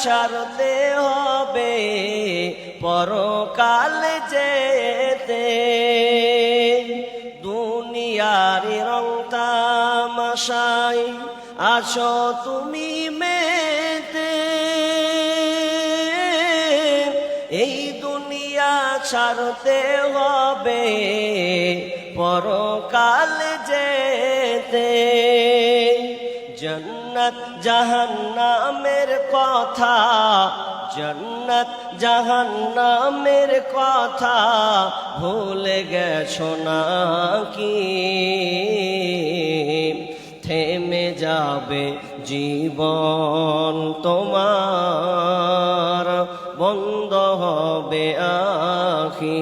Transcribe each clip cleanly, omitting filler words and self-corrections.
ছাড়তে হবে পরকাল যেতে। দুনিয়ার রং তামাশায় আসো তুমি মেতে, এই দুনিয়া ছাড়তে হবে পরকাল যেতে। জন্নত জাহান্নামের কথা, জন্নত জাহান্নামের কথা ভুলে গেছো নাকি? থেমে যাবে জীবন তোমার, বন্ধ হবে আখি।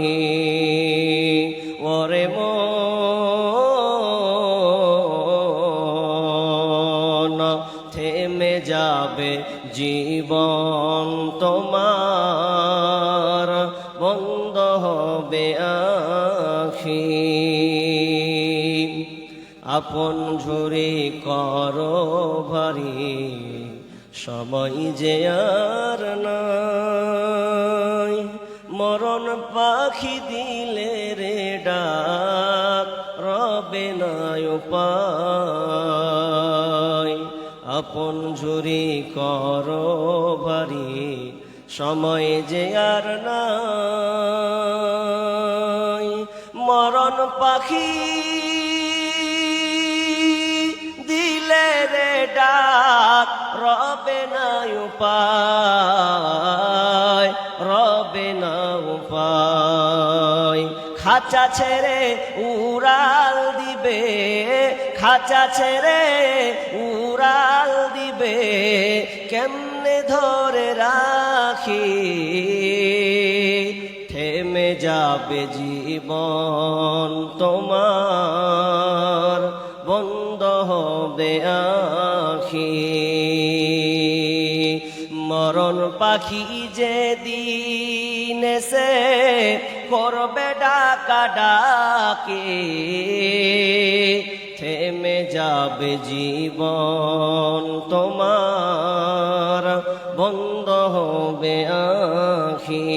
ওরে মন, থেমে যাবে জীবন তোমার, বন্ধ হবে আখি। আপন ঝরে করো ভারী, সময় যে আর নাই। মরণ পাখি দিলে রে ডাক, রবে না উপায়। আপন ঝুরি করো ভারী, সময় যে আর নাই। মরণ পাখি দিলে রে ডাক, রবে না উপায়, রবে না উপায়। খাঁচা ছেড়ে উড়াল দিবে, খাঁচা ছেড়ে উড়াল দিবে, কেমনে ধরে রাখি? থেমে যাবে জীবন তোমার, বন্ধ হবে আখি। মরণ পাখি যেদিন এসে করবে ডাকা ডাকি, থেমে যাবে জীবন তোমার, বন্ধ হবে আখি।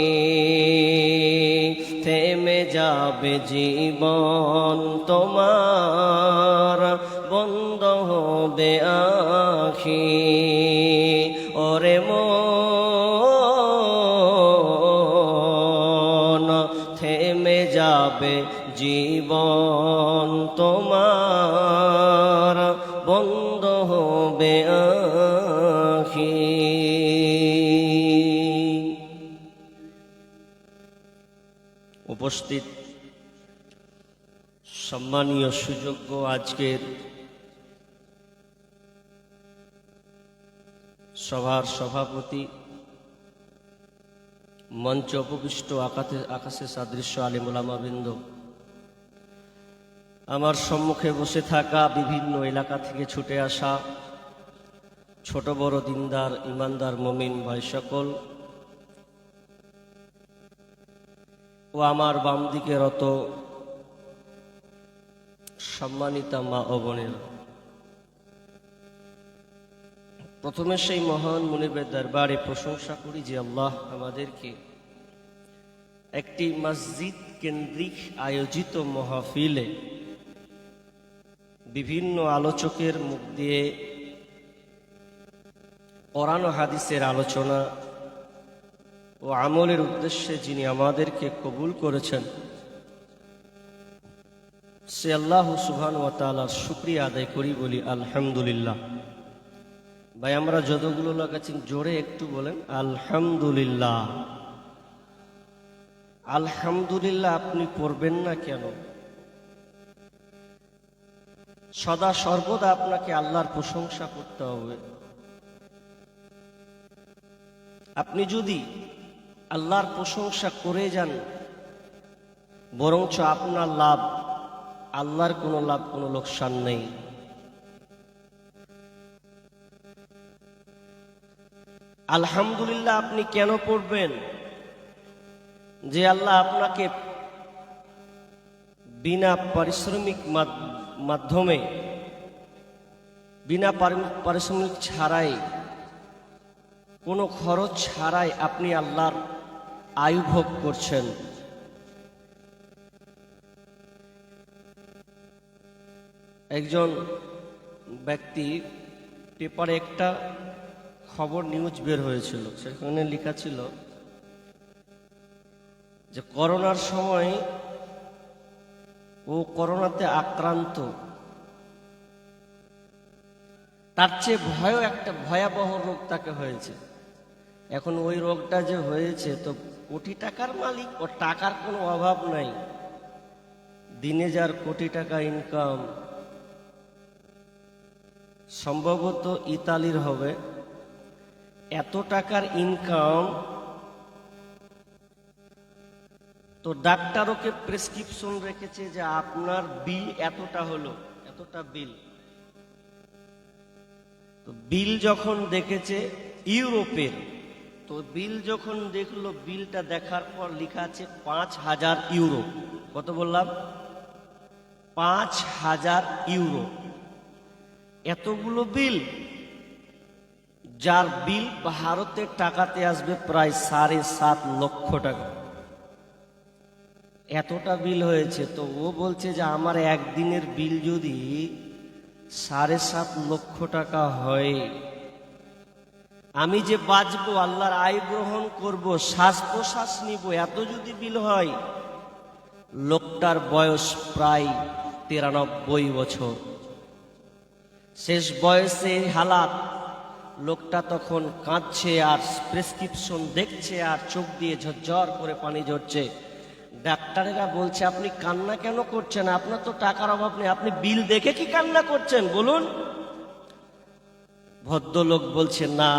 থেমে যাবে জীবন তোমার, বন্ধ হবে আখি। ওরে মন, থেমে যাবে জীবন তোমার, বন্ধ হবে আখি। উপস্থিত সম্মানীয় সুযোগ্য আজকের সভার সভাপতি, মঞ্চে উপবিষ্ট আকাশে সাদৃশ্য আলিম উলামা বৃন্দ, আমার সম্মুখে বসে থাকা বিভিন্ন এলাকা থেকে ছুটে আসা ছোট বড় দিনদার ইমানদার মুমিন ভাই সকল, ও আমার বাম দিকে রত সম্মানিতা মা ও বোনেরা, প্রথমে সেই মহান মুনিবের দরবারে প্রশংসা করি যে আল্লাহ আমাদেরকে একটি মসজিদ কেন্দ্রিক আয়োজিত মাহফিলে বিভিন্ন আলোচকের মুখ দিয়ে কোরআন ও হাদিসের আলোচনা ও আমলের উদ্দেশ্যে যিনি আমাদেরকে কবুল করেছেন, সে আল্লাহ সুবহানাহু ওয়া তাআলার শুকরিয়া আদায় করি, বলি আলহামদুলিল্লাহ। ভাই আমরা যতগুলো লাগাচ্ছি জোরে একটু বলেন আলহামদুলিল্লাহ। আলহামদুলিল্লাহ আপনি পড়বেন না কেন? সদা সর্বদা আপনাকে আল্লাহর প্রশংসা করতে হবে। আপনি যদি আল্লাহর প্রশংসা করে যান, বরঞ্চ আপনার লাভ, আল্লাহর কোনো লাভ, কোনো লোকসান নেই। আলহামদুলিল্লাহ আপনি কেন পড়বেন? যে আল্লাহ আপনাকে বিনা পারিশ্রমিক মাধ্যমে, বিনা পারিশ্রমিক ছাড়াই কোনো খরচ ছাড়াই আপনি আল্লাহর আয়ু ভোগ করছেন। একজন ব্যক্তি পেপারে একটা খবর নিউজ বের হয়েছিল, সেখানে লেখা ছিল যে করোনার সময় ও করোনাতে আক্রান্ত, তার চেয়ে একটা ভয়াবহ রোগ তাকে হয়েছে। এখন ওই রোগটা যে হয়েছে, তো কোটি টাকার মালিক, ও টাকার কোনো অভাব নাই, দিনে যার কোটি টাকা ইনকাম, সম্ভবত ইতালির হবে, এত টাকার ইনকাম। তো ডাক্তার ওকে প্রেসক্রিপশন রেখেছে যে আপনার বিল এতটা হলো, এতটা বিল। তো বিল যখন দেখেছে ইউরোপের, তো বিল যখন দেখলো, বিলটা দেখার পর লেখা আছে 5,000 ইউরো। কত বললাম? 5,000 ইউরো। এতগুলো বিল, যার বিল ভারতের টাকাতে আসবে প্রায় 7.5 লক্ষ টাকা। এতটা বিল হয়েছে। তো ও বলছে যে আমার একদিনের বিল যদি 7.5 লক্ষ টাকা হয়, আমি যে বাঁচবো, আল্লাহর আয় গ্রহণ করব, শ্বাস প্রশ্বাস নিব, এত যদি বিল হয়। লোকটার বয়স প্রায় 93 বছর। শেষ বয়সে হালাত, লোকটা তখন কাঁদছে আর প্রেসক্রিপশন দেখছে আর চোখ দিয়ে ঝরঝর করে পানি ঝরছে। ডাক্তারেরা বলছে আপনি কান্না কেন করছেন? আপনার তো টাকার অভাব নেই, আপনি বিল দেখে কি কান্না করছেন বলুন? ভদ্রলোক বলছে না,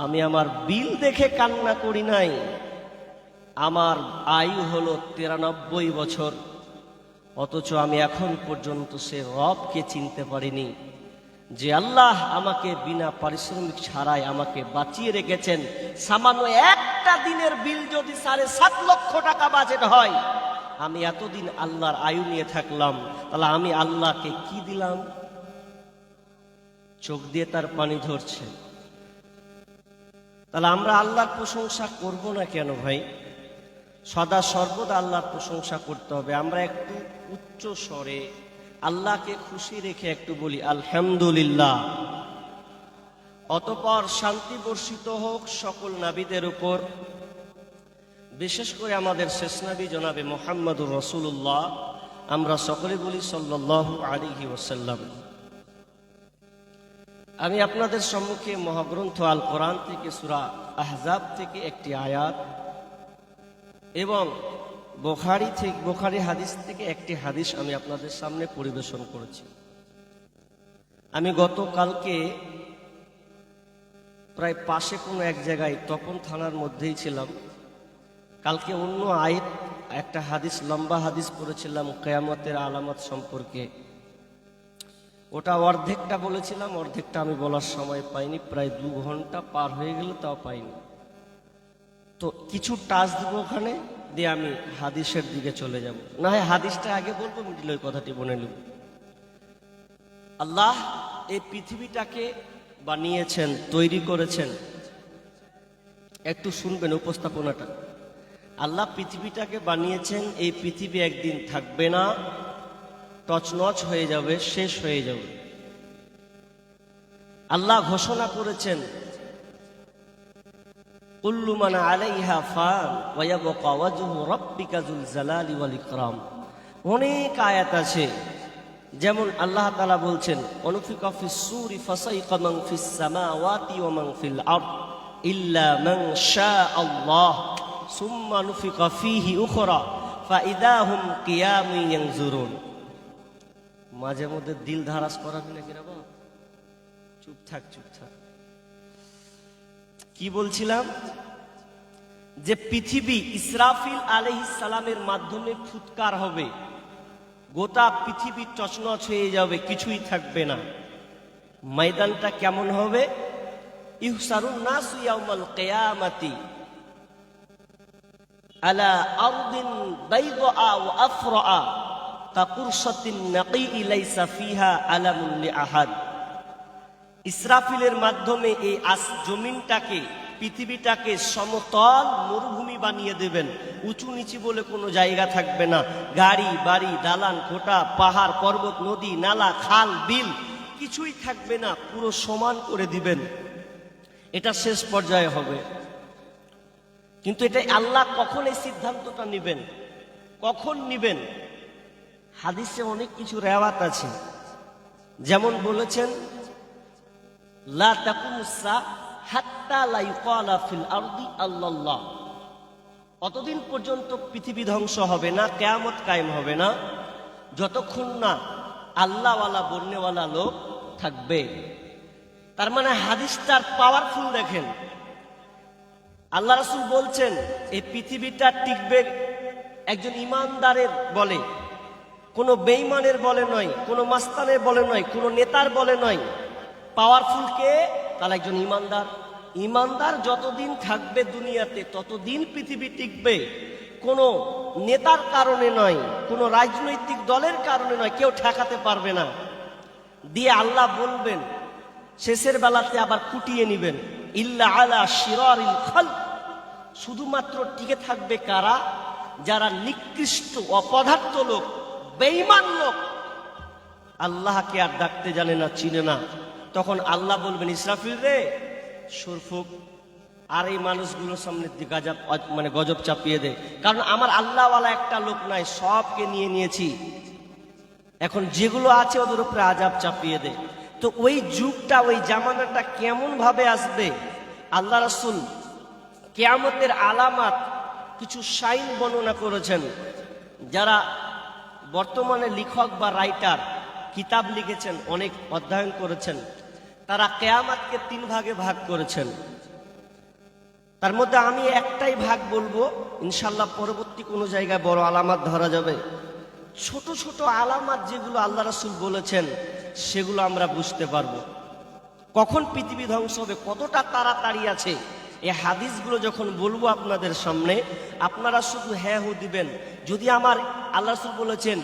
আমি আমার বিল দেখে কান্না করি নাই, আমার আয়ু হলো 93 বছর, অথচ আমি এখন পর্যন্ত সে রবকে চিনতে পারিনি, যে আল্লাহ আমাকে বিনা পারিশ্রমিক ছাড়াই আমাকে বাঁচিয়ে রেখেছেন। সামান্য একটা দিনের বিল যদি 7.5 লক্ষ টাকা বাজেট হয়, আমি এতদিন আল্লাহর আয়ু নিয়ে থাকলাম, তাহলে আমি আল্লাহকে কি দিলাম? চোখ দিয়ে তার পানি ধরছে। তাহলে আমরা আল্লাহর প্রশংসা করব না কেন ভাই? সদা সর্বদা আল্লাহর প্রশংসা করতে হবে। আমরা একটু উচ্চ স্বরে আল্লাহকে খুশি রেখে একটু বলি আলহামদুলিল্লাহ। অতঃপর শান্তি বর্ষিত হোক সকল নবীদের উপর, বিশেষ করে আমাদের শেষ নবী জনাবে মুহাম্মদুর রাসূলুল্লাহ। আমরা সকলে বলি সাল্লাল্লাহু আলাইহি ওয়াসাল্লাম। আমি আপনাদের সম্মুখে মহাগ্রন্থ আল কোরআন থেকে সূরা আহজাব থেকে একটি আয়াত এবং বুখারী হাদিস থেকে একটি হাদিস আমি আপনাদের সামনে পরিবেশন করেছি। আমি গতকালকে প্রায় পাশে কোনো এক জায়গায়, তপন থানার মধ্যেই ছিলাম। কালকে অন্য আয়াত একটা হাদিস, লম্বা হাদিস পড়েছিলাম কিয়ামতের আলামত সম্পর্কে। ওটা অর্ধেকটা বলেছিলাম, অর্ধেকটা আমি বলার সময় পাইনি, প্রায় 2 ঘন্টা পার হয়ে গেল, তাও পাইনি। তো কিছু টাচ দিব ওখানে, দিয়ে আমি হাদিসের দিকে চলে যাব। না হয় হাদিসটা আগে বলবো, মিডিলে ওই কথাটি বলে নেব। আল্লাহ এই পৃথিবীটাকে বানিয়েছেন, তৈরি করেছেন। একটু শুনবেন উপস্থাপনাটা। আল্লাহ পৃথিবীটাকে বানিয়েছেন, এই পৃথিবী একদিন থাকবে না, তছনছ হয়ে যাবে, শেষ হয়ে যাবে। আল্লাহ ঘোষণা করেছেন কুল্লু মান আলাইহা ফান ওয়া ইয়াবকা ওয়াজহু রাব্বিকা যুল জালালি ওয়াল ইকরাম। অনেক আয়াত আছে, যেমন আল্লাহ তাআলা বলছেন অনুফিকা ফিস সূরি ফাসাইকা মান ফিস সামাওয়াতি ওয়া মান ফিল আরদ ইল্লা মান শাআল্লাহ সুম্মা নুফিকা ফীহি উখরা ফাইদা হুম কিয়ামুন ইয়ানজুরুন। মাঝে মধ্যে দিল ধারাস করাবি নাকি রে বাবা? চুপ থাক, চুপ থাক। কি বলছিলাম? যে পৃথিবী ইসরাফিল আলাইহিস সালামের মাধ্যমে ফুৎকার হবে, গোটা পৃথিবী তছনছ হয়ে যাবে, কিছুই থাকবে না। ময়দানটা কেমন হবে? ইহসারুন নাসু ইয়াউমাল কিয়ামাতি আলা আরদিন বাইদা ওয়া আফরা কাকুরসাতিন নাকি লাইসা ফিহা আলামুন লিআহাদ। ইসরাফিলের মাধ্যমে এই জমিনটাকে পৃথিবীটাকে সমতল মরুভূমি বানিয়ে দেবেন, উঁচু নিচু বলে কোনো জায়গা থাকবে না, গাড়ি বাড়ি দালান কোটা পাহাড় পর্বত নদী নালা খাল বিল কিছুই থাকবে না, পুরো সমান করে দিবেন। এটা শেষ পর্যায়ে হবে। কিন্তু এটা আল্লাহ কখন এই সিদ্ধান্তটা নেবেন, কখন নেবেন? হাদিসে অনেক কিছু রেওয়াত আছে, যেমন বলেছেন লা তাকুমুসা হাত্তা লা ইউকালা ফিল আরদি আল্লাল্লাহ, অতদিন পর্যন্ত পৃথিবী ধ্বংস হবে না, কিয়ামত কায়েম হবে না, যতক্ষণ না আল্লাহওয়ালা বন্যওয়ালা লোক থাকবে। তার মানে হাদিসটার পাওয়ারফুল দেখেন। আল্লাহ রাসূল বলছেন এই পৃথিবীটা টিকবে একজন ইমানদারের বলে, কোনো বেঈমানের বলে নয়, কোনো মাস্তানের বলে নয়, কোনো নেতার বলে নয়। পাওয়ারফুল কে? তাহলে একজন ইমানদার। ইমানদার যতদিন থাকবে দুনিয়াতে ততদিন পৃথিবী টিকবে। কোনো নেতার কারণে নয়, কোনো রাজনৈতিক দলের কারণে নয়, কেউ ঠেকাতে পারবে না। দিয়ে আল্লাহ বলবেন শেষের বেলাতে আবার কুটিয়ে নিবেন, ইল্লা আলা শিরারিল খালক, শুধুমাত্র টিকে থাকবে কারা? যারা নিকৃষ্ট অপদার্থ লোক, বেঈমান লোক, আল্লাহকে আর ডাকতে জানে না, চিনে না। তখন আল্লাহ বলবেন ইসরাফিল রে সুরফুক, আর এই মানুষগুলোর সামনে গজব চাপিয়ে দে, কারণ আমার আল্লাহওয়ালা একটা লোক নাই, সবকে নিয়ে নিয়েছি, এখন যেগুলো আছে ওদের উপরে আযাব চাপিয়ে দে। তো ওই যুগটা, ওই জামানাটা কেমন ভাবে আসবে? আল্লাহ রাসূল কিয়ামতের আলামত কিছু সাইন বর্ণনা করেছেন। যারা বর্তমানে লেখক বা রাইটার কিতাব লিখেছেন, অনেক অধ্যয়ন করেছেন, তারা কিয়ামতকে 3 ভাগে ভাগ করেছেন। তার মধ্যে আমি একটাই ভাগ বলবো, ইনশাআল্লাহ পরবর্তী কোনো জায়গায় বড় আলামত ধরা যাবে। ছোট ছোট আলামত যেগুলো আল্লাহ রাসূল বলেছেন সেগুলো আমরা বুঝতে পারবো। কখন পৃথিবী ধ্বংস হবে, কতটা তাড়াতাড়ি আছে, এই হাদিসগুলো যখন বলবো আপনাদের সামনে, আপনারা শুধু হ্যাঁ হু দিবেন। যদি আমার আল্লাহ রাসূল বলেছেন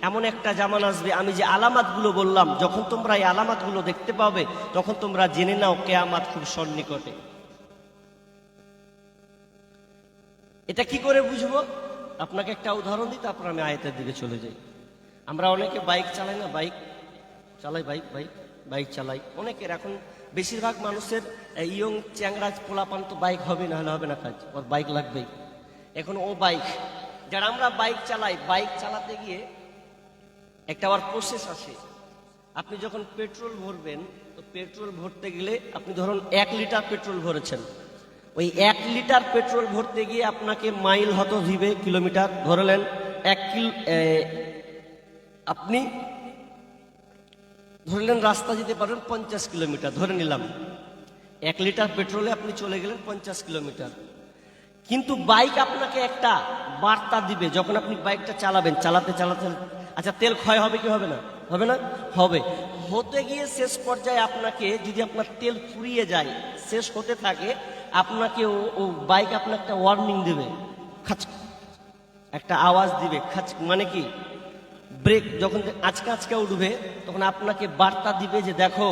এমন একটা জামানা আসবে, আমি যে আলামতগুলো বললাম, যখন তোমরা এই আলামতগুলো দেখতে পাবে তখন তোমরা জেনে নাও কিয়ামত খুব সন্নিকটে। এটা কি করে বুঝবো? আপনাকে একটা উদাহরণ দিই, তারপর আমি আয়াতের দিকে চলে যাই। আমরা অনেকে বাইক চালাই না, বাইক চালাই, বাইক চালাই অনেকের। এখন বেশিরভাগ মানুষের ইয়ং চ্যাংরা পোলাপান তো বাইক হবে, না হলে হবে না কাজ, ওর বাইক লাগবেই। এখন ও বাইক, যারা আমরা বাইক চালাই, বাইক চালাতে গিয়ে একটা আবার প্রসেস আছে। আপনি যখন পেট্রোল ভরবেন, তো পেট্রোল ভরতে গেলে আপনি ধরুন 1 লিটার পেট্রোল ভরেছেন, ওই 1 লিটার পেট্রোল ভরতে গিয়ে আপনাকে মাইল হতো দিবে, কিলোমিটার ধরলেন আপনি ধরলেন রাস্তা যেতে পারবেন 50 কিলোমিটার, ধরে নিলাম 1 লিটার পেট্রোলে আপনি চলে গেলেন 50 কিলোমিটার। কিন্তু বাইক আপনাকে একটা বার্তা দিবে, যখন আপনি বাইকটা চালাবেন, চালাতে চালাতে আচ্ছা তেল ক্ষয় হবে কি হবে না? হবে না? হবে। হতে গিয়ে শেষ পর্যায়ে আপনাকে, যদি আপনার তেল ফুরিয়ে যায়, শেষ হতে থাকে, আপনাকে ও বাইক আপনাকে একটা ওয়ার্নিং দেবে, খাচ একটা আওয়াজ দিবে, খাচ মানে কি ব্রেক, যখন আচকা আচকা উঠবে তখন আপনাকে বার্তা দিবে যে দেখো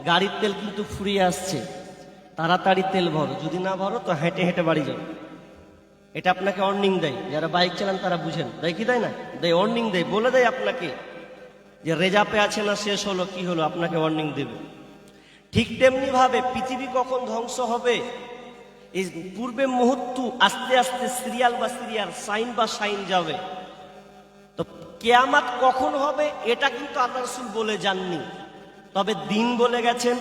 গাড়ির তেল কিন্তু ফুরিয়ে আসছে, তাড়াতাড়ি তেল ভরো, যদি না ভরো তো হেঁটে হেঁটে বাড়ি যাও। এটা আপনাকে ওয়ার্নিং দেয়। যারা বাইক চালান তারা বুঝেন, দেয় কি দেয় না? দেয়, ওয়ার্নিং দেয়, বলে দেয় আপনাকে যে রেজাপে আছে না, শেষ হলো কি হলো, আপনাকে ওয়ার্নিং দেবে। ঠিক তেমনি ভাবে পৃথিবী কখন ধ্বংস হবে, এই পূর্বে মুহূর্ত আস্তে আস্তে সিরিয়াল বা সিরিয়াল, সাইন বা সাইন যাবে। তো কিয়ামত কখন হবে এটা কিন্তু আল্লাহ রাসূল বলে যাননি, তবে দিন বলে গেছেন।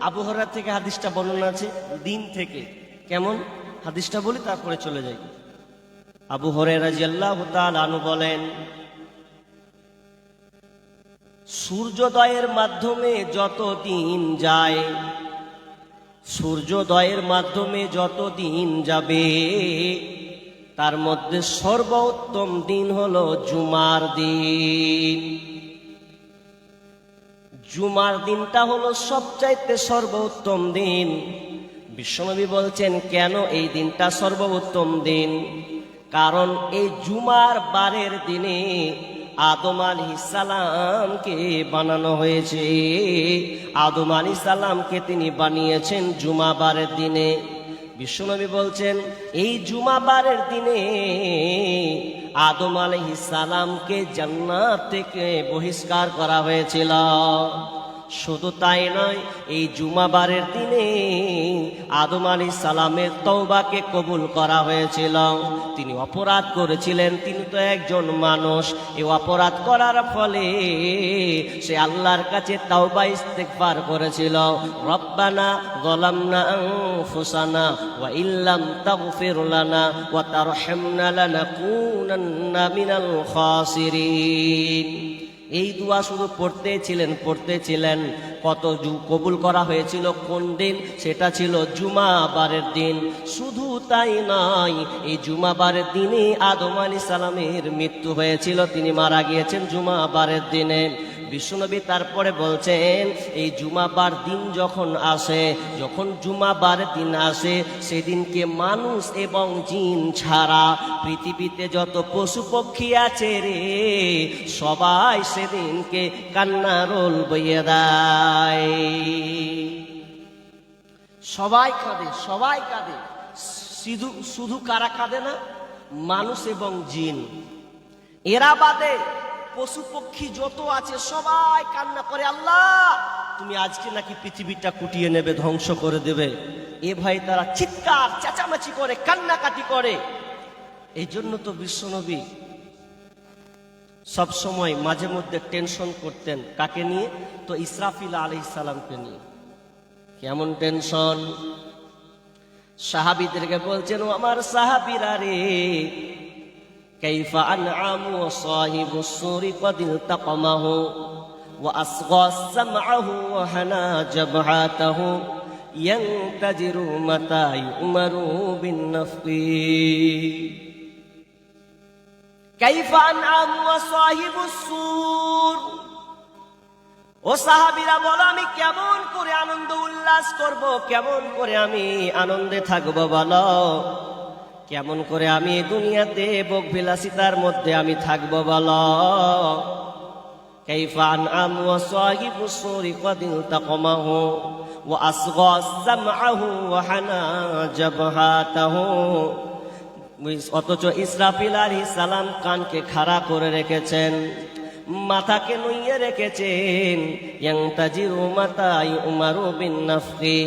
আবু হুরায়রা থেকে হাদিসটা বর্ণনা আছে দিন থেকে। কেমন? হাদিসটা বলি তারপরে চলে যাই। আবু হুরায়রা রাদিয়াল্লাহু তাআলা আনহু বলেন, সূর্যোদয়ের মাধ্যমে যত দিন যায়, সূর্যোদয়ের মাধ্যমে যত দিন যাবে, তার মধ্যে সর্বোত্তম দিন হলো জুমার দিন। জুমার দিনটা হলো সবচাইতে সর্বোত্তম দিন। বিশ্বনবী বলছেন কেন এই দিনটা সর্বোত্তম দিন? কারণ এই জুমার বারের দিনে আদম আলাইহিস সালামকে বানানো হয়েছে। আদম আলাইহিস সালামকে তিনি বানিয়েছেন জুমা বারের দিনে। বিশ্বনবী বলছেন এই জুমাবারের দিনে আদম আলাইহিস সালামকে জান্নাত থেকে বহিষ্কার করা হয়েছিল। শুধু তাই নয়, এই জুমাবারের দিনে আদম আলাইহিস সালামের তওবাকে কবুল করা হয়েছিল। তিনি অপরাধ করেছিলেন, তিনি তো একজন মানুষ। এই অপরাধ করার ফলে সে আল্লাহর কাছে তাওবা ইস্তেগফার করেছিল, রব্বানা যালামনা আনফুসানা ওয়া ইল্লাম তাগফির লানা ওয়া তারহামনা লানাকুনান্না মিনাল খাসিরিন। এই দোয়া শুধু পড়তেছিলেন। কত কবুল করা হয়েছিল কোন দিন? সেটা ছিল জুমাবারের দিন। শুধু তাই নয়, এই জুমাবারের দিনে আদম আলাইহিস সালামের মৃত্যু হয়েছিল, তিনি মারা গিয়েছেন জুমাবারের দিনে। বিশ্বনবী তারপরে বলছেন এই জুমাবার দিন যখন জুমাবার দিন আসে, সেদিনকে মানুষ এবং জিন ছাড়া পৃথিবীতে যত পশু পক্ষী আছে রে, সবাই সেদিনকে কান্নার রোল বইয়ে দেয়। সবাই কাঁদে। শুধু কারা কাঁদে না? মানুষ এবং জিন। এরা বাদে পশু পক্ষী যত আছে সবাই কান্না করে, আল্লাহ তুমি আজকে নাকি পৃথিবীটা কুটিয়ে নেবে, ধ্বংস করে দেবে। এ ভাই তারা চিৎকার চেঁচামেচি করে, কান্নাকাটি করে। এই জন্য তো বিশ্বনবী সব সময় মাঝে মধ্যে টেনশন করতেন। কাকে নিয়ে? তো ইসরাফিল আলাইহিস সালামকে নিয়ে। কেমন টেনশন? সাহাবীদেরকে বলছেন, ও আমার সাহাবীরা রে, কাইফা আনআমু ওয়া সাহিবুস সুরি ক্বাদ ইলতাকামাহু ওয়া আসগা সামআহু ওয়া হানা জাবহাতাহু ইয়ানতাজিরু মাতা ইউমারু বিন নাফকি। কাইফা আনআমু ওয়া সাহিবুস সুর। ও সাহাবীরা বলো, আমি কেমন করে আনন্দ উল্লাস করব, কেমন করে আমি আনন্দে থাকবো বলো, কেমন করে আমি দুনিয়াতে ভোগ বিলাসিতার মধ্যে আমি থাকবো বলো। কাইফা আনআমু ওয়া সাহিবুস সুরি ক্বাদ ইলতাকামাহু ওয়া আসগা সামআহু ওয়া হানা জাবহাতাহু। অথচ ইসরাফিল আলাইহিস সালাম কানকে খাড়া করে রেখেছেন, মাথাকে নুইয়ে রেখেছেন। ইয়ানতাজিরু মাতা ইউমারু বিন নাফকি।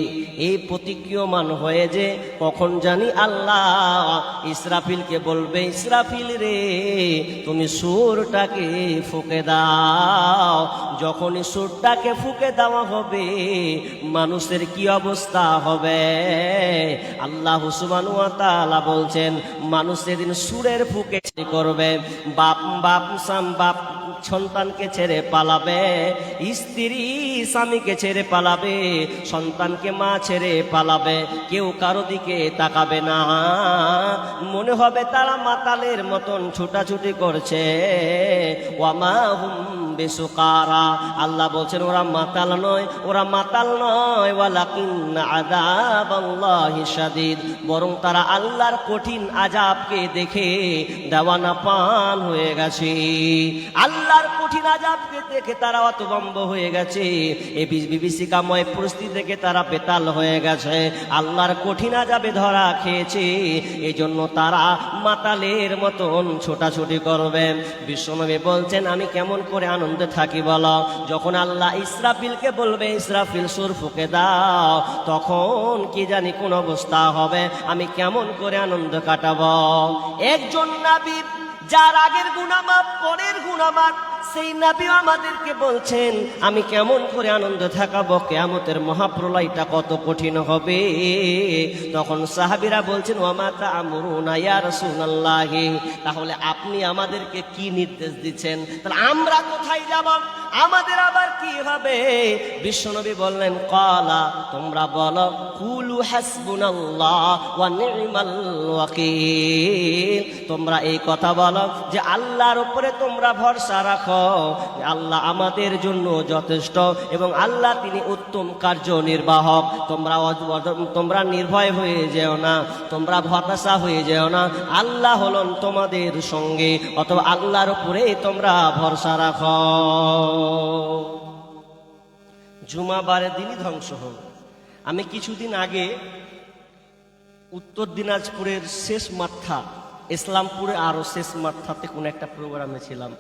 এই প্রতিক্রিয়মান হয়ে যে কখন জানি আল্লাহ ইসরাফিলকে বলবে, ইসরাফিল রে তুমি সুরটাকে ফুঁকে দাও। যখনই সুরটাকে ফুঁকে দেওয়া হবে, মানুষের কি অবস্থা হবে? আল্লাহ সুবহানাহু ওয়া তাআলা বলছেন, মানুষ সেদিন সুরের ফুঁকে করবে। বাপ সন্তানকে ছেড়ে পালাবে, স্ত্রী স্বামীকে ছেড়ে পালাবে, সন্তানকে মা ছেড়ে পালাবে, কেউ কারো দিকে তাকাবে না। মনে হবে তারা মাতালের মতন ছুটাছুটি করছে। ওয়ামা হুম বিসুকারা। আল্লাহ বলছেন ওরা মাতাল নয়, ওয়ালাকিন আযাবাল্লাহি শাদীদ। বরং তারা আল্লাহর কঠিন আযাবকে দেখে দেওয়ানা পান হয়ে গেছে। আল্লাহর কঠিন আযাবকে দেখে তারা হতভম্ব হয়ে গেছে। এই বিভীষিকাময় পরিস্থিতি থেকে তারা বেতাল হয়ে গেছে। আল্লাহর কঠিন আযাবে ধরা খেয়েছে, এই জন্য তারা মাতালের মতন ছোটাছুটি করবে। বিশ্বনবী বলছেন, আমি কেমন করে আনন্দে থাকি বলো? যখন আল্লাহ ইসরাফিলকে বলবে, ইসরাফিল সুর ফুঁকে দাও, তখন কি জানি কোন অবস্থা হবে, আমি কেমন করে আনন্দ কাটাবো? একজন নবী যার আগের গুনাহ মাফ, পরের গুনাহ মাফ, সেই নবী আমাদেরকে বলছেন আমি কেমন করে আনন্দ থাকাবো, কিয়ামতের মহাপ্রলয়টা কত কঠিন হবে। তখন সাহাবীরা বলছেন, ওয়া মা তা'মুরুনা ইয়া রাসূলুল্লাহ, তাহলে আপনি আমাদেরকে কি নির্দেশ দিচ্ছেন? তাহলে আমরা কোথায় যাব, আমাদের আবার কি হবে? বিশ্বনবী বললেন, ক্বালা, তোমরা বলো, কুলু হাসবুনাল্লাহ ওয়া নি'মাল ওয়াকিল। তোমরা এই কথা বলো যে আল্লাহর উপরে তোমরা ভরসা রাখো, আল্লাহ আমাদের জন্য যথেষ্ট এবং আল্লাহ তিনি উত্তম কার্যনির্বাহক। তোমরা নির্ভয় হয়ে যেও না, তোমরা হতাশা হয়ে যেও না। আল্লাহ হলেন তোমাদের সঙ্গে, অথবা আল্লাহর উপরে তোমরা ভরসা রাখো। জুমাবারের দিনই ধ্বংস হোক। আমি কিছুদিন আগে উত্তর দিনাজপুরের শেষ মাথা ইসলামপুরে আরো শেষ মাথাতে কোন একটা প্রোগ্রামে ছিলাম।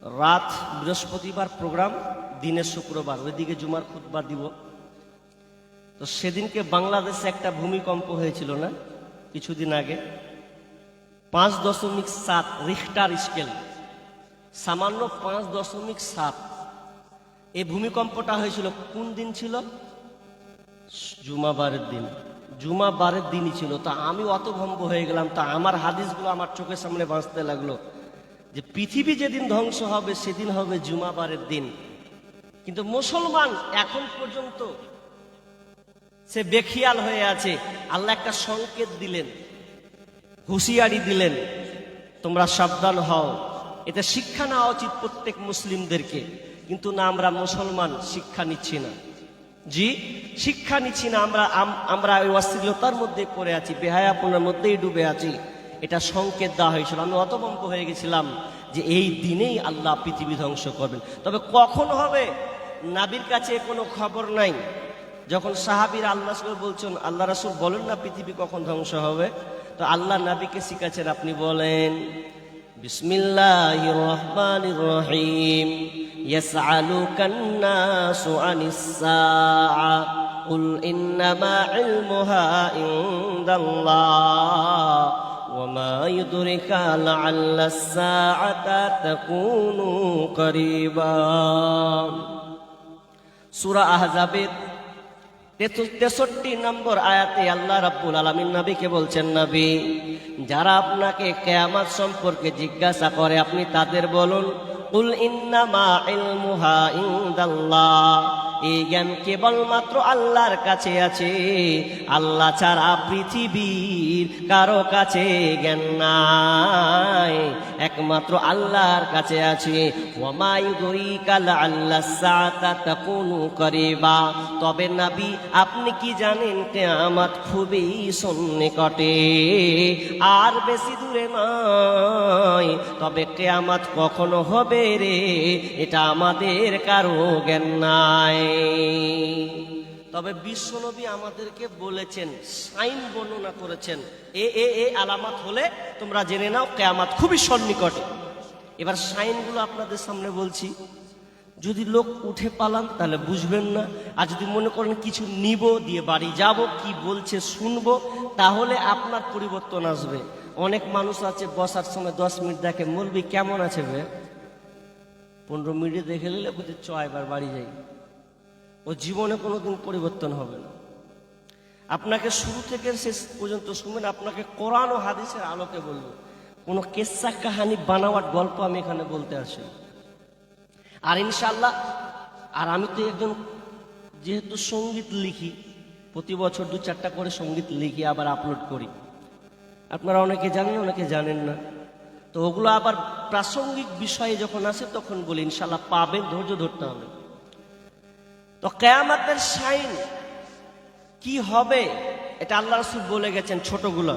রাত বৃহস্পতিবার প্রোগ্রাম, দিনের শুক্রবার, ওইদিকে জুমার খুতবা দিব। তো সেদিনকে বাংলাদেশে একটা ভূমিকম্প হয়েছিল না কিছুদিন আগে, 5.7 রিখটার স্কেল, সামান্য 5.7। এই ভূমিকম্পটা হয়েছিল কোন দিন ছিল? জুমাবারের দিন, জুমাবারের দিনই ছিল। তা আমি অতভম্ব হয়ে গেলাম। তা আমার হাদিসগুলো আমার চোখের সামনে বাঁচতে লাগলো যে পৃথিবী যেদিন ধ্বংস হবে সেদিন হবে জুমাবারের দিন। কিন্তু মুসলমান এখন পর্যন্ত সে বেখিয়াল হয়ে আছে। আল্লাহ একটা সংকেত দিলেন, হুঁশিয়ারি দিলেন, তোমরা সাবধান হও। এটা শিক্ষা নেওয়া উচিত প্রত্যেক মুসলিমদেরকে। কিন্তু না, আমরা মুসলমান শিক্ষা নিচ্ছি না। জি, শিক্ষা নিচ্ছি না। আমরা ওই অশ্লীলতার মধ্যে পড়ে আছি, বেহায়াপনার মধ্যেই ডুবে আছি। এটা সংকেত দেওয়া হয়েছিল। আমি অতভম্ব হয়ে গেছিলাম যে এই দিনেই আল্লাহ পৃথিবী ধ্বংস করবেন। তবে কখন হবে নাবির কাছে কোনো খবর নাই। যখন সাহাবীর আল্লাহ বলছেন, আল্লাহ রাসূল বলেন না পৃথিবী কখন ধ্বংস হবে, তো আল্লাহ নবীকে শিখাচ্ছেন, আপনি বলেন বিসমিল্লাহির রহমানির রহিম, ইয়াসআলুকান নাসু আনিস সাআ কুল ইন্নামা ইলমুহা ইনদাল্লাহ ওয়া মা ইউদরিকা লাআল্লাস সাআতা তাকুনু করিবা। সূরা আহজাবের 63 নম্বর আয়াতে আল্লাহ রাব্বুল আলামিন নবীকে বলছেন, নবী, যারা আপনাকে কিয়ামত সম্পর্কে জিজ্ঞাসা করে আপনি তাদের বলুন, কুল ইন্নামা ইলমুহা ইনদাল্লাহ, এই জ্ঞান কেবলমাত্র আল্লাহর কাছে আছে। আল্লাহ ছাড়া পৃথিবীর কারো কাছে জ্ঞান নাই, একমাত্র আল্লাহর কাছে আছে। ওয়া মা ইউদরিকা লাআল্লাস সাআতা তাকুনু করিবা, তবে নবী আপনি কি জানেন কিয়ামত খুবই সন্নিকটে, আর বেশি দূরে নয়। তবে কিয়ামত কখনো হবে রে, এটা আমাদের কারো জ্ঞান নাই। তবে বিশ্বনবী আমাদেরকে বলেছেন, সাইন বর্ণনা করেছেন, এ আলামত হলে তোমরা জেনে নাও কিয়ামত খুবই সন্নিকটে। এবার সাইনগুলো আপনাদের সামনে বলছি। যদি লোক উঠে পালান তাহলে বুঝবেন না, আর যদি মনে করেন কিছু নিব দিয়ে বাড়ি যাব, কি বলছে শুনবো, তাহলে আপনার পরিবর্তন আসবে। অনেক মানুষ আছে বসার সময় 10 মিনিট দেখে, মৌলবি কেমন আছে বে, 15 মিনিটে দেখে নিলে বুঝে এবার বাড়ি যাই। ও জীবনে কোনোদিন পরিবর্তন হবে না। আপনাকে শুরু থেকে শেষ পর্যন্ত শুনবেন, আপনাকে কোরআন ও হাদিসের আলোকে বলবো। কোনো কেসা কাহানি বানাওয়ার গল্প আমি এখানে বলতে আসি। আর ইনশাআল্লাহ, আর আমি তো একজন যেহেতু সঙ্গীত লিখি, প্রতি বছর 2-4টা করে সঙ্গীত লিখি, আবার আপলোড করি। আপনারা অনেকে জানেন, অনেকে জানেন না। তো ওগুলো আবার প্রাসঙ্গিক বিষয়ে যখন আসে তখন বলি, ইনশাআল্লাহ পাবেন, ধৈর্য ধরতে হবে। তো কিয়ামতের সাইন কি হবে এটা আল্লাহ রাসূল বলে গেছেন ছোটগুলো।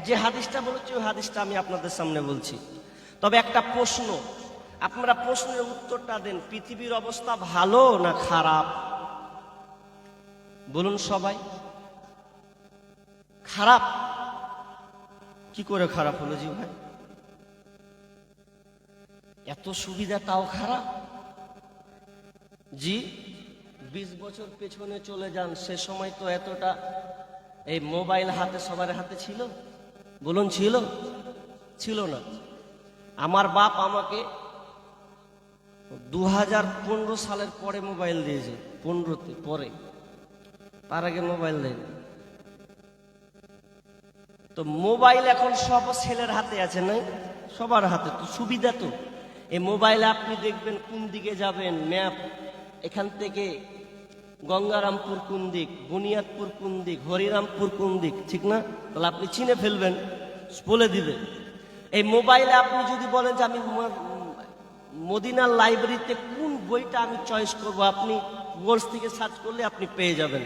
যে হাদিসটা বলেছি ওই হাদিসটা আমি আপনাদের সামনে বলছি। তবে একটা প্রশ্ন, আপনারা প্রশ্নের উত্তরটা দেন, পৃথিবীর অবস্থা ভালো না খারাপ? বলুন সবাই। খারাপ। কি করে খারাপ হলো জি ভাই? এত সুবিধা তাও খারাপ? জি, 20 বছর পেছনে চলে যান, সে সময় তো এতটা এই মোবাইল হাতে সবার হাতে ছিল? বলুন ছিল? ছিল না। আমার বাপ আমাকে 2015 সালের পরে মোবাইল দিয়েছে, 15তে পরে, তার আগে মোবাইল দেয়নি। তো মোবাইল এখন সব ছেলের হাতে আছে, নাই? সবার হাতে। তো সুবিধা তো। এই মোবাইলে আপনি দেখবেন কোন দিকে যাবেন, ম্যাপ, এখান থেকে গঙ্গারামপুর কোন দিক, বুনিয়াদপুর কোন দিক, হরিরামপুর কোন দিক, ঠিক না? তাহলে আপনি চিনে ফেলবেন, বলে দিবে। এই মোবাইলে আপনি যদি বলেন যে আমি মদিনার লাইব্রেরিতে কোন বইটা আমি চয়েস করব, আপনি গুগল থেকে সার্চ করলে আপনি পেয়ে যাবেন।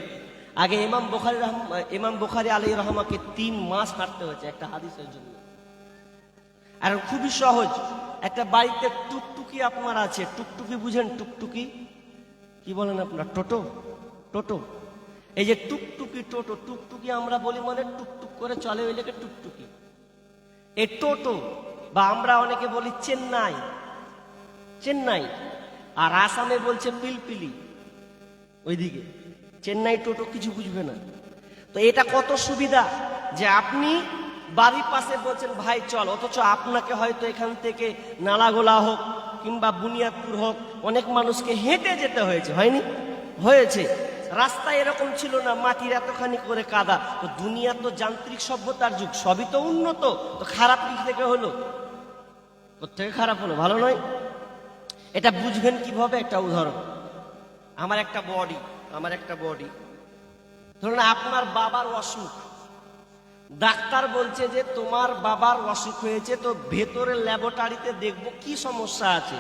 আগে ইমাম বুখারী আলাইহির রহমাকে 3 মাস হাঁটতে হয়েছে একটা হাদিসের জন্য। আর খুবই সহজ, একটা বাড়িতে টুকটুকি আপনার আছে, টুকটুকি বুঝেন? টুকটুকি কি বলেন আপনারা? টোটো। টোটো। এই যে টুকটুকি টোটো, টুকটুকি আমরা বলি মানে টুকটুক করে চলে, ওই লেগে টুকটুকি। এই টোটো বা আমরা অনেকে বলি চেন্নাই, চেন্নাই, আর আসামে বলছে পিলপিলি, ওইদিকে চেন্নাই টোটো কিছু বুঝবে না। তো এটা কত সুবিধা যে আপনি বাড়ির পাশে বলছেন ভাই চল, অথচ আপনাকে হয়তো এখান থেকে নালাগোলা হোক কিংবা বুনিয়াদপুর হোক অনেক মানুষকে হেঁটে যেতে হয়েছে, হয়নি? হয়েছে। রাস্তা এরকম ছিল না, মাটির এতখানি করে কাদা। তো দুনিয়া তো যান্ত্রিক সভ্যতার যুগ, সবই তো উন্নত, তো খারাপ দিক থেকে হলো, কোত্থেকে খারাপ হলো? ভালো নয়। এটা বুঝবেন কিভাবে? একটা উদাহরণ, আমার একটা বডি, ধরুন আপনার বাবার অসুখ, ডাক্তার বলছে যে তোমার বাবার অসুখ হয়েছে, তো ভেতরের ল্যাবরেটরিতে দেখবো কি সমস্যা আছে।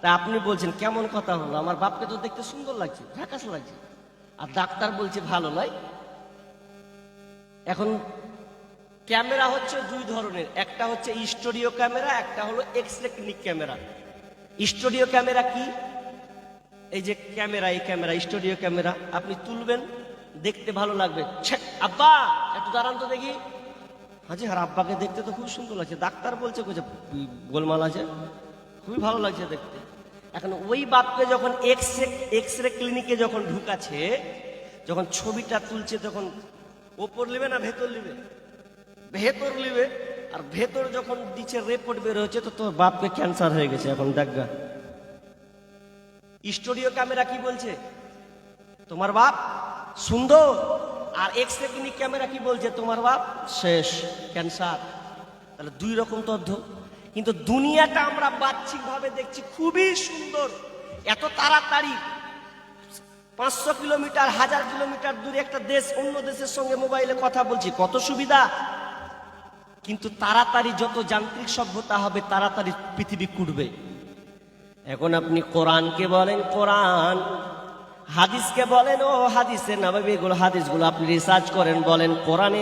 তা আপনি বলছেন কেমন কথা হলো, আমার বাপকে তো দেখতে সুন্দর লাগছে, ঝাকাস লাগছে, আর ডাক্তার বলছে ভালো নয়। এখন ক্যামেরা হচ্ছে দুই ধরনের, একটা হচ্ছে স্টুডিও ক্যামেরা, একটা হলো X-ray clinic camera. Studio camera কি? এই যে ক্যামেরা, এই ক্যামেরা স্টুডিও ক্যামেরা, আপনি তুলবেন, দেখতে ভালো লাগবে, আব্বা একটু দাঁড়ান তো দেখি, হাজি আর আব্বাকে দেখতে তো খুব সুন্দর লাগছে, ডাক্তার বলছে গোলমাল আছে, খুবই ভালো লাগছে দেখতে। এখন ওই বাপকে যখন এক্সরে ক্লিনিকে যখন ঢুকাছে, যখন ছবিটা তুলছে, তখন ওপর নেবে না ভেতর নেবে? ভেতর নেবে। আর ভেতর যখন দিচ্ছে রিপোর্ট বের হচ্ছে, তো তোর বাপকে ক্যান্সার হয়ে গেছে, এখন দেখা। স্টুডিও ক্যামেরা কি বলছে? তোমার বাপ সুন্দর। আর এক্সরে ক্লিনিক ক্যামেরা কি বলছে? তোমার বাপ শেষ, ক্যান্সার। তাহলে দুই রকম তথ্য। কিন্তু দুনিয়াটা আমরা বাহ্যিক ভাবে দেখছি খুবই সুন্দর, এত তাড়াতাড়ি 500 কিলোমিটার 1000 কিলোমিটার দূরে একটা দেশ অন্য দেশের সঙ্গে মোবাইলে কথা বলছি, কত সুবিধা। কিন্তু তাড়াতাড়ি যত যান্ত্রিক সভ্যতা হবে, তাড়াতাড়ি পৃথিবী কুটবে। এখন আপনি কোরআনকে বলেন কোরআন, হাদিসকে বলেন ও হাদিসের নববীগুলো, হাদিসগুলো আপনি রিসার্চ করেন, বলেন কোরআনে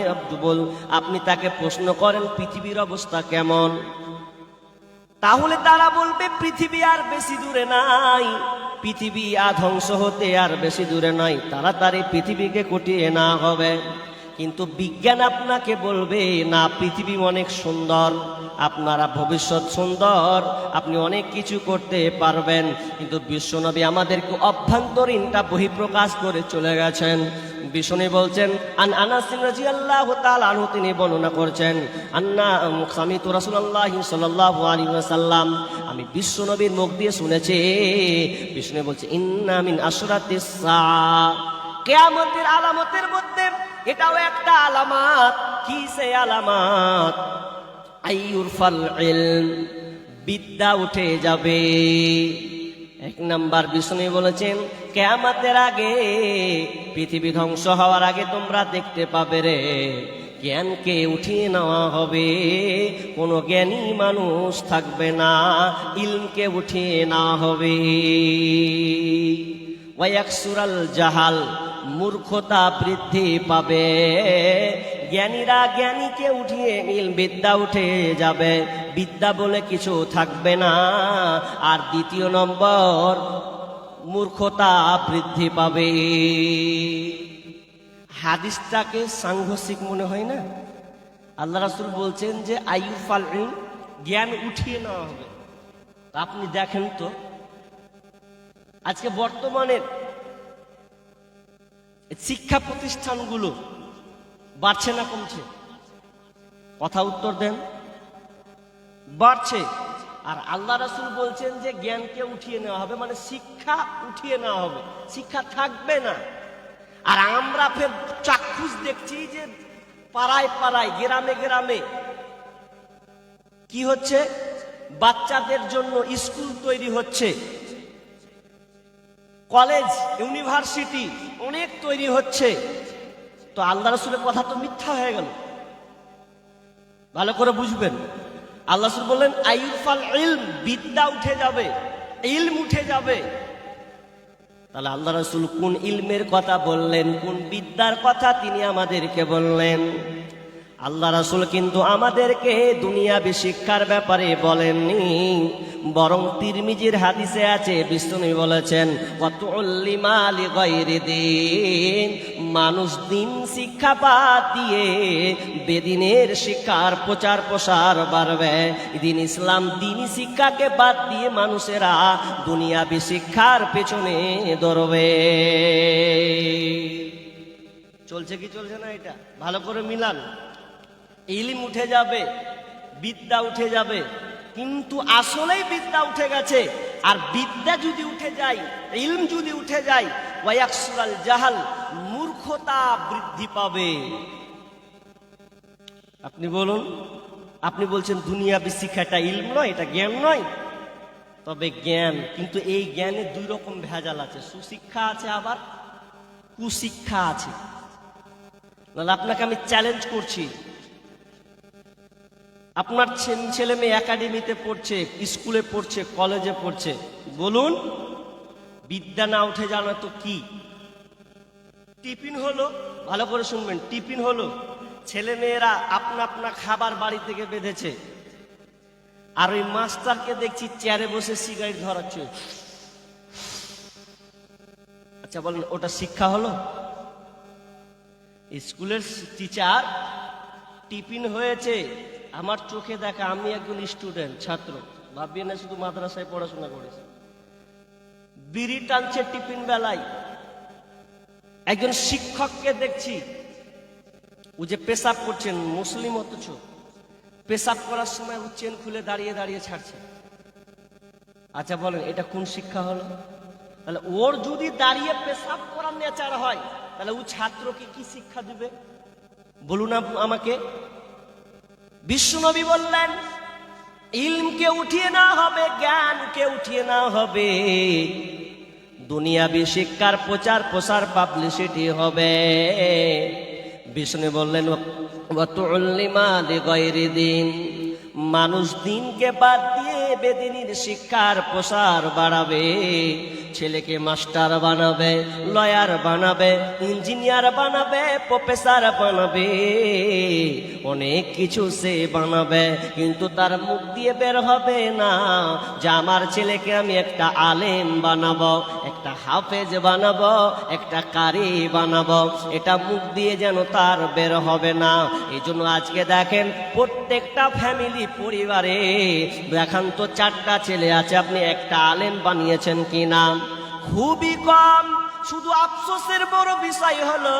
আপনি তাকে প্রশ্ন করেন পৃথিবীর অবস্থা কেমন, তাহলে তারা বলবে পৃথিবী আর বেশি দূরে নাই, পৃথিবী আর ধ্বংস হতে আর বেশি দূরে নাই, তাড়াতাড়ি পৃথিবীকে কটিয়ে না হবে। কিন্তু বিজ্ঞান আপনাকে বলবে না, পৃথিবী অনেক সুন্দর, আপনারা ভবিষ্যৎ সুন্দর, আপনি অনেক কিছু করতে পারবেন। কিন্তু বিশ্বনবী আমাদেরকে অভ্যন্তরীণটা বহিঃপ্রকাশ করে চলে গেছেন। বিষ্ণু বলছেন, আনাস রাদিয়াল্লাহু তাআলা আনহু তিনি বর্ণনা করছেন, আন্না সামিতু রাসূলুল্লাহি সাল্লাল্লাহু আলাইহি ওয়াসাল্লাম, আমি বিশ্বনবীর মুখ দিয়ে শুনেছি, বিষ্ণু বলছে ইন্না মিন আশরাতিস সাআ, কিয়ামতের আলামতের মধ্যে এটাও একটা আলামত। কি সেই আলামত? আইয়ুরফাল ইলম, বিদ্যা উঠে যাবে। এক নাম্বার বিষ্ণু বলেছেন, কিয়ামতের আগে, পৃথিবী ধ্বংস হওয়ার আগে তোমরা দেখতে পাবে রে, জ্ঞানকে উঠিয়ে নেওয়া হবে, কোনো জ্ঞানী মানুষ থাকবে না, ইলমকে উঠিয়ে নেওয়া হবে। ওয়ায়াকসুরাল জাহাল, মূর্খতা বৃদ্ধি পাবে, জ্ঞানীরা জ্ঞানীকে উঠিয়ে বিদ্যা উঠে যাবে, বিদ্যা বলে কিছু থাকবে না। আর দ্বিতীয় নম্বর, মূর্খতা বৃদ্ধি পাবে। হাদিসটাকে সাংঘর্ষিক মনে হয় না? আল্লাহ রাসূল বলছেন যে আইয়ুফাল ইলম, জ্ঞান উঠিয়ে নেওয়া হবে। আপনি দেখেন তো আজকে বর্তমানের শিক্ষা প্রতিষ্ঠানগুলো বাড়ছে না কমছে? কথা উত্তর দেন। বাড়ছে। আর আল্লাহ রাসূল বলছেন যে জ্ঞানকে উঠিয়ে নেওয়া হবে, মানে শিক্ষা উঠিয়ে নেওয়া হবে, শিক্ষা থাকবে না। আর আমরা ফের চাক্ষুষ দেখছি যে পাড়ায় পাড়ায়, গ্রামে গ্রামে কি হচ্ছে, বাচ্চাদের জন্য স্কুল তৈরি হচ্ছে, কলেজ ইউনিভার্সিটি অনেক তৈরি হচ্ছে। তো আল্লাহ রাসূলের কথা তো মিথ্যা হয়ে গেল। ভালো করে বুঝবেন, আল্লাহ রাসূল বললেন আইয়ুফাল ইলম, বিদ্যা উঠে যাবে, ইলম উঠে যাবে। তাহলে আল্লাহ রাসূল কোন ইলমের কথা বললেন, কোন বিদ্যার কথা তিনি আমাদেরকে বললেন? আল্লাহ রাসূল কিন্তু আমাদেরকে দুনিয়াবী শিক্ষার ব্যাপারে বলেননি, বরং তিরমিজির হাদিসে আছে বিষ্ণু বলেছেন ওয়াতুল্লিমা লিগাইরি দ্বীন, মানুষ দিন শিক্ষা বাদ দিয়ে বেদিনের শিক্ষার প্রচার প্রসার বাড়বে। দিন ইসলাম দিনী শিক্ষাকে বাদ দিয়ে মানুষেরা দুনিয়াবী শিক্ষার পেছনে দৌড়বে। চলছে কি চলছে না? এটা ভালো করে মিলান। ইলম উঠে যাবে, বিদ্যা উঠে যাবে, কিন্তু আসলেই বিদ্যা উঠে গেছে। আর বিদ্যা যদি উঠে যায়, ইলম যদি উঠে যায়, ওয়ায়াকসুরাল জাহাল, মূর্খতা বৃদ্ধি পাবে। আপনি বলুন, আপনি বলছেন দুনিয়াবী শিক্ষাটা ইলম নয়, এটা জ্ঞান নয়। তবে জ্ঞান, কিন্তু এই জ্ঞানে দুই রকম ভেজাল আছে, সুশিক্ষা আছে আবার কুশিক্ষা আছে। নাহলে আপনাকে আমি চ্যালেঞ্জ করছি, আপনার ছেলে মেয়ে একাডেমিতে পড়ছে, স্কুলে পড়ছে, কলেজে পড়ছে, বলুন বিদ্যা না উঠে জানো তো কি? টিফিন হলো, ভালো করে শুনবেন, টিফিন হলো, ছেলে মেয়েরা আপনা আপনা খাবার বাড়ি থেকে বেঁধেছে, আর ওই মাস্টারকে দেখছি চেয়ারে বসে সিগারেট ধরাচ্ছে। আচ্ছা বলেন, ওটা শিক্ষা হলো? স্কুলের টিচার, টিফিন হয়েছে, আমার চোখে দেখা, আমি একজন স্টুডেন্ট, ছাত্র, ভাবিয়ে না শুধু মাদ্রাসায় পড়াশোনা করেছে, বিড়ি টানছে টিফিন বেলায়। একজন শিক্ষককে দেখছি, ও যে পেশাব করছেন, মুসলিম অথচ পেশাব করার সময় ও চেন খুলে দাঁড়িয়ে দাঁড়িয়ে ছাড়ছে। আচ্ছা বলেন, এটা কোন শিক্ষা হলো? তাহলে ওর যদি দাঁড়িয়ে পেশাব করার নেচার হয়, তাহলে ও ছাত্রকে কি শিক্ষা দিবে বলুন আমাকে? বিশ্বনবী বললেন ইলমকে উঠিয়ে নেওয়া হবে, জ্ঞানকে উঠিয়ে নেওয়া হবে, দুনিয়াবী শিক্ষার প্রচার প্রসার পাবলিসিটি হবে। বিষ্ণু বললেন ওয়াতুল্লিমা লিগাইরি দ্বীন, মানুষ দিনকে বাদ দিয়ে বেদিনীর শিক্ষার প্রসার বাড়াবে। ছেলেকে মাস্টার বানাবে, লয়ার বানাবে, ইঞ্জিনিয়ার বানাবে, প্রফেসর বানাবে, অনেক কিছু সে বানাবে, কিন্তু তার মুখ দিয়ে বের হবে না যে আমার ছেলেকে আমি একটা আলেম বানাবো, একটা হাফেজ বানাবো, একটা কারি বানাবো। এটা মুখ দিয়ে যেন তার বের হবে না। এই জন্য আজকে দেখেন প্রত্যেকটা ফ্যামিলি, পরিবারে দেখান তো 4টা ছেলে আছে, আপনি একটা আলেম বানিয়েছেন কিনা? খুবই কম। শুধু আফসোসের বড় বিষয় হলো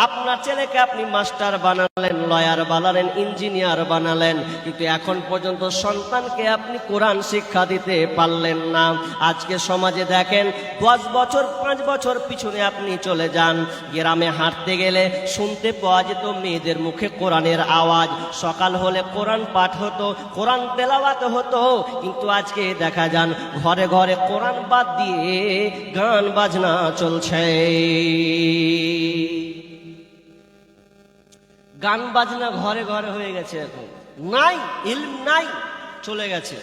আপনার ছেলেকে আপনি মাস্টার বানালেন, লয়ার বানালেন, ইঞ্জিনিয়ার বানালেন, কিন্তু এখন পর্যন্ত সন্তানকে আপনি কোরআন শিক্ষা দিতে পারলেন না। আজকে সমাজে দেখেন 10 বছর 5 বছর পিছনে আপনি চলে যান, গ্রামে হাঁটতে গেলে শুনতে পাওয়া যেত মেয়েদের মুখে কোরআনের আওয়াজ, সকাল হলে কোরআন পাঠ হতো, কোরআন তেলাওয়াত হতো, কিন্তু আজকে দেখা যান ঘরে ঘরে কোরআন বাদ দিয়ে গান বাজনা চলছে। গান বাজনা ঘরে ঘরে হয়ে গেছে, এখন নাই, ইলম নাই, চলে গেছে।